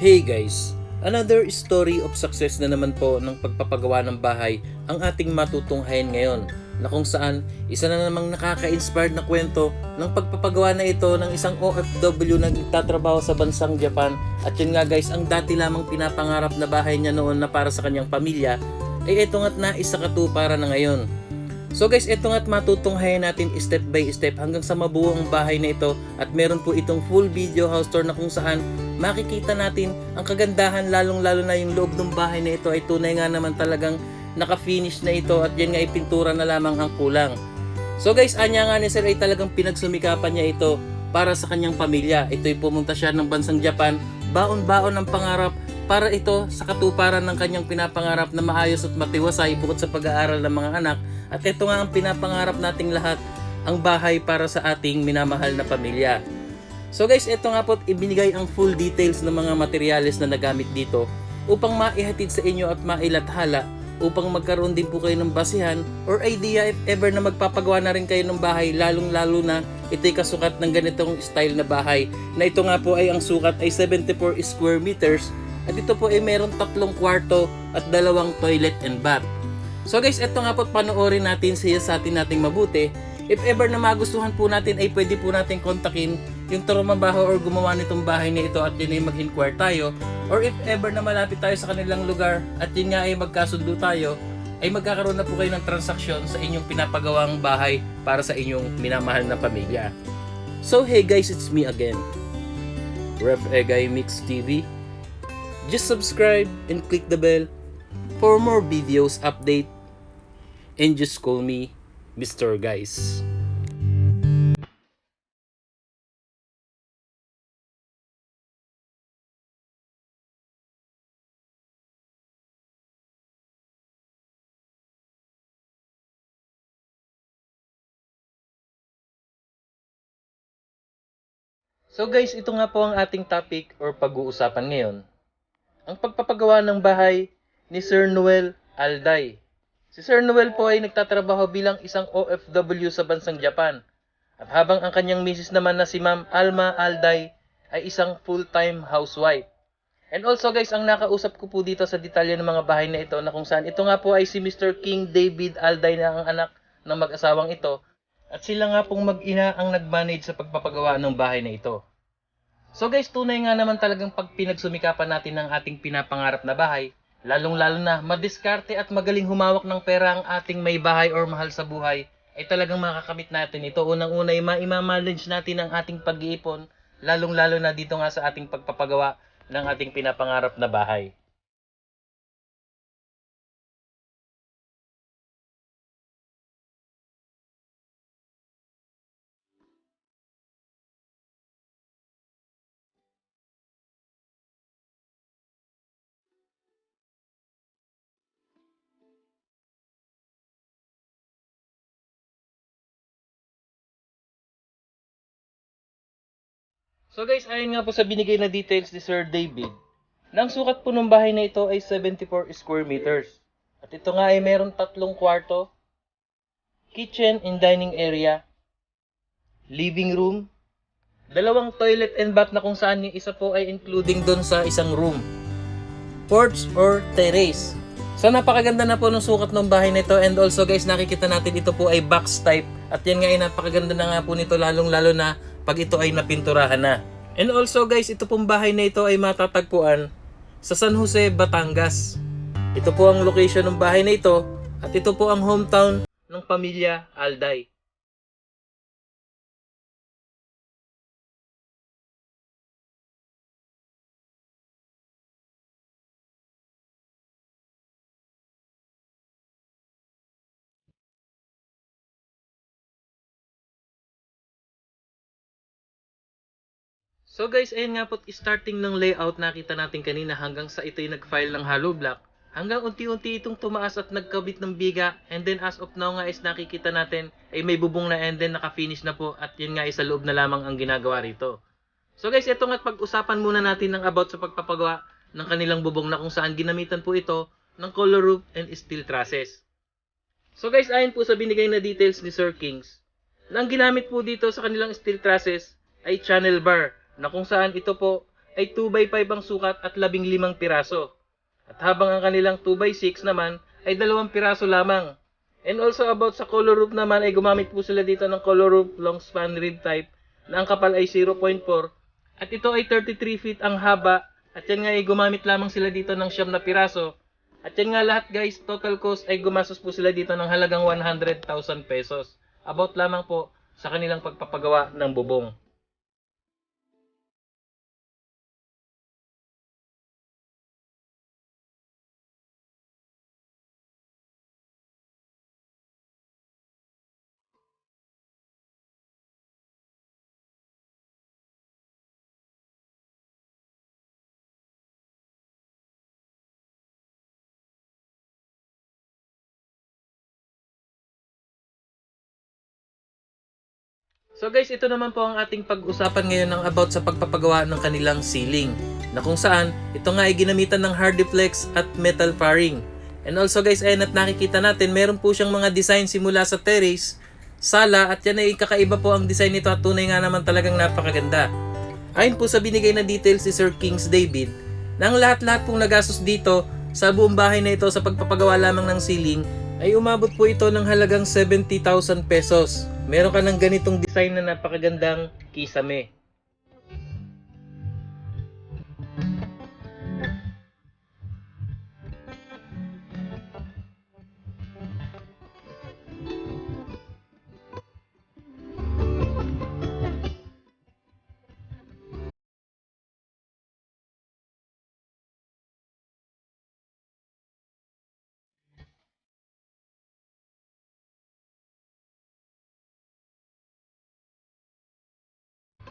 Hey guys! Another story of success na naman po ng pagpapagawa ng bahay ang ating matutunghayan ngayon, na kung saan isa na namang nakaka-inspired na kwento ng pagpapagawa na ito ng isang OFW na nagtatrabaho sa bansang Japan. At yun nga guys, ang dati lamang pinapangarap na bahay niya noon na para sa kanyang pamilya ay ito nga't naisa katuparan na ngayon. So guys, ito nga't matutunghayan natin step by step hanggang sa mabuo ang bahay na ito, at meron po itong full video house tour na kung saan makikita natin ang kagandahan, lalong-lalo na yung loob ng bahay na ito ay tunay nga naman talagang naka-finish na ito, at yan nga ay pintura na lamang ang kulang. So guys, anya nga ni Sir ay talagang pinagsumikapan niya ito para sa kanyang pamilya. Ito'y pumunta siya ng bansang Japan, baon-baon ng pangarap para ito sa katuparan ng kanyang pinapangarap na maayos at matiwasay bukod sa pag-aaral ng mga anak. At ito nga ang pinapangarap nating lahat, ang bahay para sa ating minamahal na pamilya. So guys, ito nga po ibinigay ang full details ng mga materyales na nagamit dito upang maihatid sa inyo at mailathala, upang magkaroon din po kayo ng basihan or idea if ever na magpapagawa na rin kayo ng bahay, lalong-lalo na ito'y kasukat ng ganitong style na bahay, na ito nga po ay ang sukat ay 74 square meters, at ito po ay meron 3 kwarto at 2 toilet and bath. So guys, ito nga po, panoorin natin siya sa atin nating mabuti. If ever na magustuhan po natin ay pwede po natin kontakin yung trumabaho or gumawa nitong bahay na ito, at yun ay mag-inquire tayo. Or if ever na malapit tayo sa kanilang lugar at yun nga ay magkasundo tayo, ay magkakaroon na po kayo ng transaksyon sa inyong pinapagawang bahay para sa inyong minamahal na pamilya. So hey guys, it's me again, Ref Egay Mix TV. Just subscribe and click the bell for more videos update, and just call me Mr. Guys. So guys, ito nga po ang ating topic or pag-uusapan ngayon. Ang pagpapagawa ng bahay ni Sir Noel Alday. Si Sir Noel po ay nagtatrabaho bilang isang OFW sa bansang Japan. At habang ang kanyang misis naman na si Ma'am Alma Alday ay isang full-time housewife. And also guys, ang nakausap ko po dito sa detalye ng mga bahay na ito, na kung saan ito nga po ay si Mr. King David Alday na ang anak ng mag-asawang ito. At sila nga pong mag-ina ang nag-manage sa pagpapagawa ng bahay na ito. So guys, tunay nga naman talagang pag pinagsumikapan natin ng ating pinapangarap na bahay, lalong-lalo na madiskarte at magaling humawak ng pera ang ating may bahay or mahal sa buhay, ay talagang makakamit natin ito. Unang-una ay ma-manage natin ang ating pag-iipon, lalong-lalo na dito nga sa ating pagpapagawa ng ating pinapangarap na bahay. So guys, ayon nga po sa binigay na details ni Sir David, na ang sukat po ng bahay na ito ay 74 square meters. At ito nga ay meron 3 kwarto, kitchen and dining area, living room, 2 toilet and bath na kung saan yung isa po ay including doon sa isang room, porch or terrace. So napakaganda na po ng sukat ng bahay nito, and also guys, nakikita natin ito po ay box type, at yan nga ay napakaganda na nga po nito, lalong-lalo na pag ito ay napinturahan na. And also guys, ito pong bahay na ito ay matatagpuan sa San Jose, Batangas. Ito po ang location ng bahay na ito, at ito po ang hometown ng pamilya Alday. So guys, ayun nga po, starting ng layout nakita natin kanina hanggang sa ito'y nag-file ng hollow block, hanggang unti-unti itong tumaas at nagkabit ng biga, and then as of now nga is nakikita natin ay may bubong na, and then naka-finish na po, at yun nga is sa loob na lamang ang ginagawa rito. So guys, ito nga pag-usapan muna natin ng about sa pagpapagawa ng kanilang bubong, na kung saan ginamitan po ito ng color roof and steel trusses. So guys, ayon po sa binigay na details ni Sir Kings, na ang ginamit po dito sa kanilang steel trusses ay channel bar, na kung saan ito po ay 2x5 ang sukat at 15 piraso. At habang ang kanilang 2x6 naman ay 2 piraso lamang. And also about sa color roof naman ay gumamit po sila dito ng color roof long span rib type na ang kapal ay 0.4 at ito ay 33 feet ang haba at yan nga ay gumamit lamang sila dito ng 9 na piraso. At yan nga lahat guys, total cost ay gumastos po sila dito ng halagang 100,000 pesos. About lamang po sa kanilang pagpapagawa ng bubong. So guys, ito naman po ang ating pag-usapan ngayon ng about sa pagpapagawa ng kanilang ceiling. Na kung saan, ito nga ay ginamitan ng Hardiflex at metal paring. And also guys, ayan at nakikita natin, meron po siyang mga design simula sa terrace, sala at yan ay kakaiba po ang design nito at tunay nga naman talagang napakaganda. Ayon po sa binigay na details si Sir Kings David, na ang lahat-lahat pong nagastos dito sa buong bahay na ito sa pagpapagawa lamang ng ceiling ay umabot po ito ng halagang 70,000 pesos. Meron ka ng ganitong design na napakagandang kisame.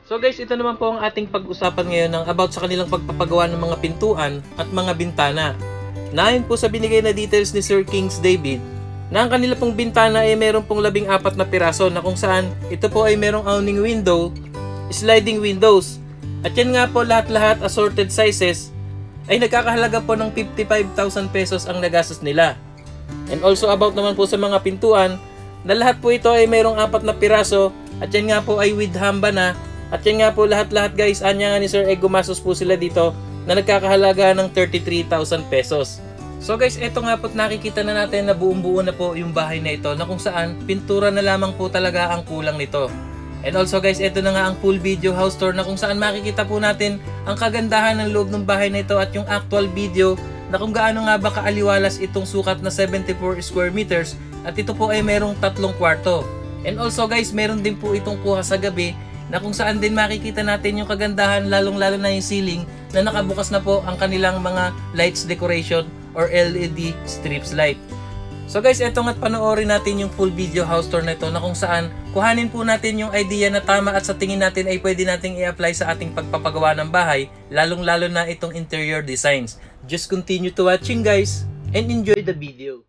So guys, ito naman po ang ating pag-usapan ngayon ng about sa kanilang pagpapagawa ng mga pintuan at mga bintana. Naayon po sa binigay na details ni Sir Kings David, na ang kanila pong bintana ay meron pong 14 na piraso na kung saan ito po ay merong awning window, sliding windows. At yan nga po lahat-lahat assorted sizes ay nagkakahalaga po ng 55,000 pesos ang nagastos nila. And also about naman po sa mga pintuan, na lahat po ito ay merong 4 na piraso at yan nga po ay with hamba na. At yan nga po lahat-lahat guys, anya nga ni Sir ay gumastos po sila dito na nagkakahalaga ng 33,000 pesos. So guys, eto nga po nakikita na natin na buong-buo na po yung bahay na ito na kung saan pintura na lamang po talaga ang kulang nito. And also guys, eto na nga ang full video house tour na kung saan makikita po natin ang kagandahan ng loob ng bahay na ito at yung actual video na kung gaano nga ba kaaliwalas itong sukat na 74 square meters at ito po ay merong 3 kwarto. And also guys, meron din po itong kuha sa gabi na kung saan din makikita natin yung kagandahan lalong-lalo na yung ceiling na nakabukas na po ang kanilang mga lights decoration or LED strips light. So guys, eto nga't panoorin natin yung full video house tour na ito na kung saan kuhanin po natin yung idea na tama at sa tingin natin ay pwede nating i-apply sa ating pagpapagawa ng bahay, lalong-lalo na itong interior designs. Just continue to watching guys and enjoy the video.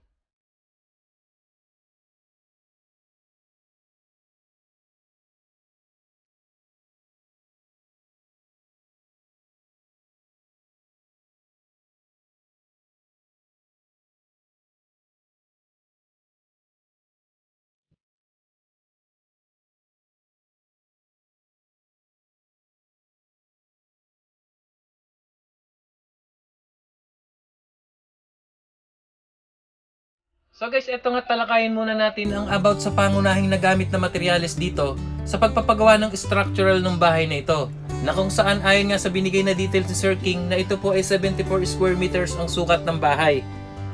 So guys, eto nga talakayin muna natin ang about sa pangunahing nagamit na materyales dito sa pagpapagawa ng structural ng bahay na ito. Na kung saan ayon nga sa binigay na details ni Sir King na ito po ay 74 square meters ang sukat ng bahay.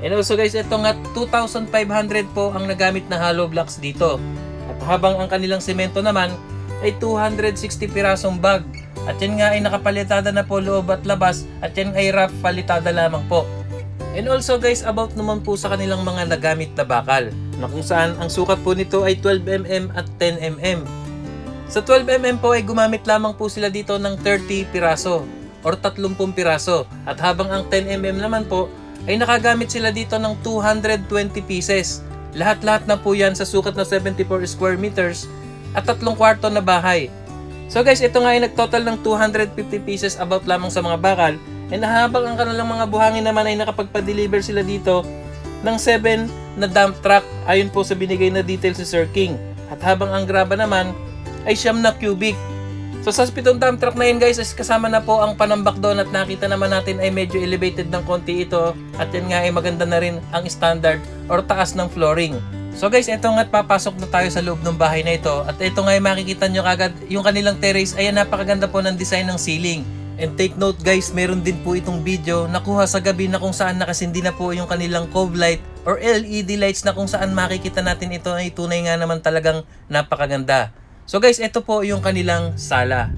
And also guys, eto nga 2,500 po ang nagamit na hollow blocks dito. At habang ang kanilang semento naman ay 260 pirasong bag. At yan nga ay nakapalitada na po loob at labas at yan ay rough palitada lamang po. And also guys, about naman po sa kanilang mga nagamit na bakal na kung saan ang sukat po nito ay 12mm at 10mm. Sa 12mm po ay gumamit lamang po sila dito ng 30 piraso or 30 piraso at habang ang 10mm naman po ay nakagamit sila dito ng 220 pieces. Lahat-lahat na po yan sa sukat na 74 square meters at 3 kwarto na bahay. So guys, ito nga ay nagtotal ng 250 pieces about lamang sa mga bakal. And habang ang kanilang mga buhangin naman ay nakapagpa-deliver sila dito ng 7 na dump truck ayon po sa binigay na details si Sir King. At habang ang graba naman ay 9 na cubic. So sa pitong dump truck na yun guys, is kasama na po ang panambak doon at nakita naman natin ay medyo elevated ng konti ito at yan nga ay maganda na rin ang standard or taas ng flooring. So guys, ito nga't papasok na tayo sa loob ng bahay na ito at ito nga ay makikita nyo kagad yung kanilang terrace ay napakaganda po ng design ng ceiling. And take note guys, meron din po itong video nakuha sa gabi na kung saan nakasindi na po yung kanilang cove light or LED lights na kung saan makikita natin ito ay tunay nga naman talagang napakaganda. So guys, ito po yung kanilang sala.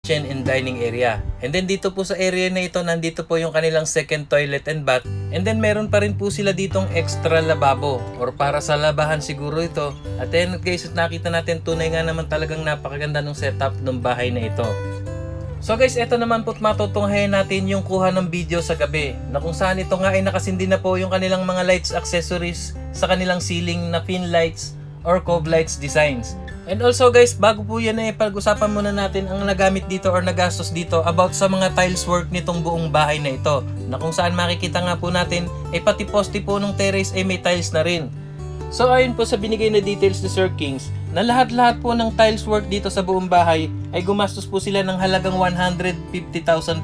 And dining area. And then dito po sa area na ito, nandito po yung kanilang second toilet and bath. And then meron pa rin po sila ditong extra lababo or para sa labahan siguro ito. At then guys, nakita natin tunay nga naman talagang napakaganda ng setup ng bahay na ito. So guys, ito naman po matutunghayan natin yung kuha ng video sa gabi na kung saan ito nga ay nakasindi na po yung kanilang mga lights accessories sa kanilang ceiling na pin lights or cove lights designs. And also guys, bago po yan ay pag-usapan muna natin ang nagamit dito or nagastos dito about sa mga tiles work nitong buong bahay na ito. Na kung saan makikita nga po natin ay pati poste po ng terrace ay may tiles na rin. So ayon po sa binigay na details ni Sir Kings, na lahat-lahat po ng tiles work dito sa buong bahay ay gumastos po sila ng halagang 150,000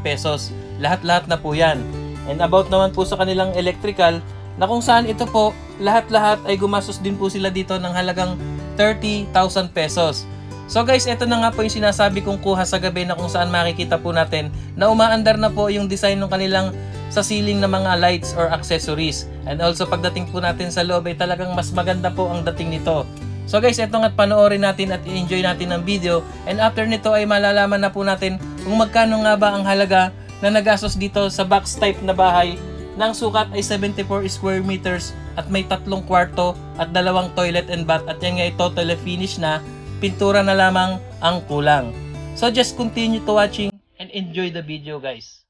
pesos. Lahat-lahat na po yan. And about naman po sa kanilang electrical, na kung saan ito po, lahat-lahat ay gumastos din po sila dito ng halagang 30,000 pesos. So guys, ito na nga po yung sinasabi kong kuha sa gabi na kung saan makikita po natin na umaandar na po yung design ng kanilang sa ceiling na mga lights or accessories. And also pagdating po natin sa loob ay talagang mas maganda po ang dating nito. So guys, ito nga't panoorin natin at i-enjoy natin ang video. And after nito ay malalaman na po natin kung magkano nga ba ang halaga na nagastos dito sa box type na bahay. Nang sukat ay 74 square meters at may 3 kwarto at 2 toilet and bath at yan nga ay totally finish na, pintura na lamang ang kulang. So just continue to watching and enjoy the video guys.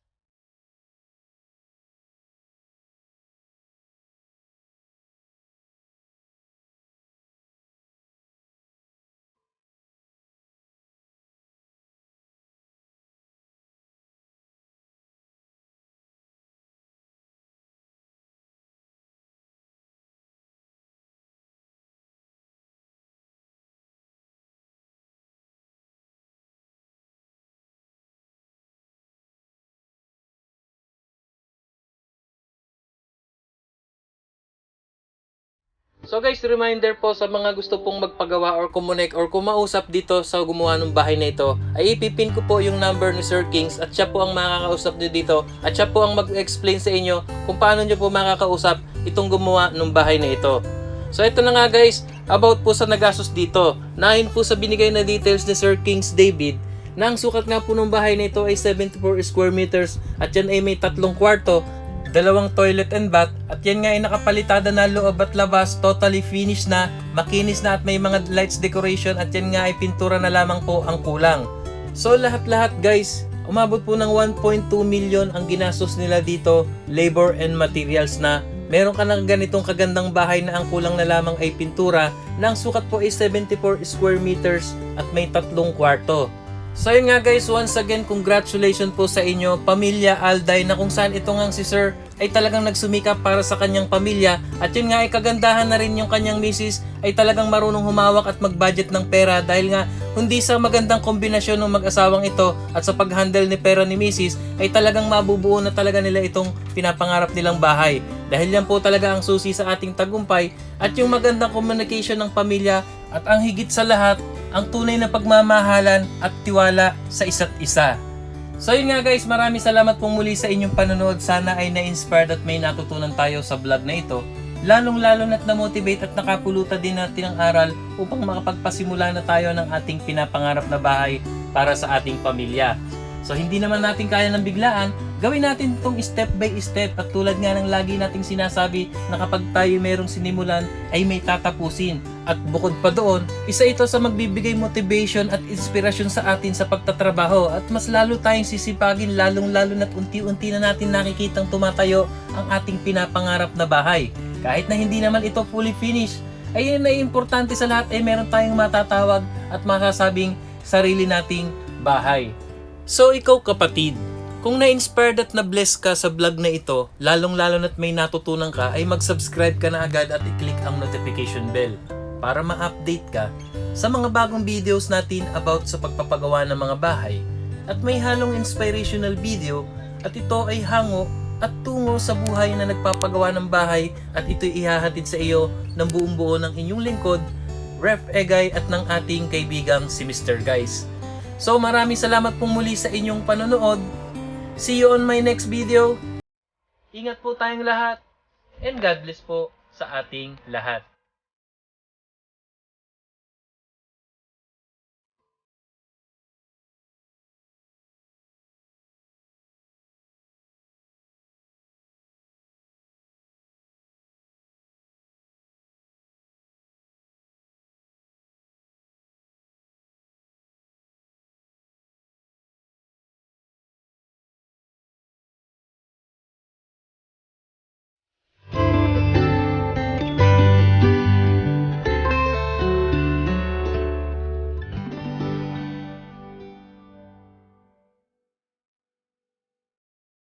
So guys, reminder po sa mga gusto pong magpagawa or kumonek or kumausap dito sa gumawa ng bahay na ito, ay ipipin ko po yung number ni Sir Kings at siya po ang makakausap nyo dito at siya po ang mag-explain sa inyo kung paano nyo po makakausap itong gumawa ng bahay na ito. So ito na nga guys, about po sa nagastos dito. Nahin po sa binigay na details ni Sir Kings David na ang sukat nga po ng bahay na ito ay 74 square meters at yan ay may 3 kwarto, 2 toilet and bath at yan nga ay nakapalitada na loob at labas, totally finished na, makinis na at may mga lights decoration at yan nga ay pintura na lamang po ang kulang. So lahat-lahat guys, umabot po ng 1.2 million ang ginastos nila dito, labor and materials na. Meron ka ng ganitong kagandang bahay na ang kulang na lamang ay pintura na ang sukat po ay 74 square meters at may 3 kwarto. So yun nga guys, once again congratulations po sa inyo Pamilya Alday na kung saan ito nga si Sir ay talagang nagsumikap para sa kanyang pamilya at yun nga ay kagandahan na rin yung kanyang misis ay talagang marunong humawak at mag-budget ng pera dahil nga hindi sa magandang kombinasyon ng mag-asawang ito at sa pag-handle ni pera ni misis ay talagang mabubuo na talaga nila itong pinapangarap nilang bahay. Dahil yan po talaga ang susi sa ating tagumpay at yung magandang communication ng pamilya at ang higit sa lahat, ang tunay na pagmamahalan at tiwala sa isa't isa. So yun nga guys, maraming salamat pong muli sa inyong panonood. Sana ay na-inspired at may natutunan tayo sa vlog na ito. Lalong-lalo na't na-motivate at nakapulutan din natin ang aral upang makapagpasimula na tayo ng ating pinapangarap na bahay para sa ating pamilya. So hindi naman natin kaya ng biglaan, gawin natin itong step by step at tulad nga ng lagi nating sinasabi na kapag tayo merong sinimulan ay may tatapusin. At bukod pa doon, isa ito sa magbibigay motivation at inspirasyon sa atin sa pagtatrabaho at mas lalo tayong sisipagin lalong-lalo na't unti-unti na natin nakikitang tumatayo ang ating pinapangarap na bahay. Kahit na hindi naman ito fully finished, ay importante sa lahat ay meron tayong matatawag at masasabing sarili nating bahay. So ikaw kapatid, kung na-inspired at na-bless ka sa vlog na ito, lalong-lalo na't may natutunan ka, ay mag-subscribe ka na agad at i-click ang notification bell para ma-update ka sa mga bagong videos natin about sa pagpapagawa ng mga bahay at may halong inspirational video at ito ay hango at tungo sa buhay na nagpapagawa ng bahay at ito'y ihahatid sa iyo ng buong buo ng inyong lingkod, Ref Egay at ng ating kaibigang si Mr. Guys. So maraming salamat pong muli sa inyong panonood. See you on my next video. Ingat po tayong lahat and God bless po sa ating lahat.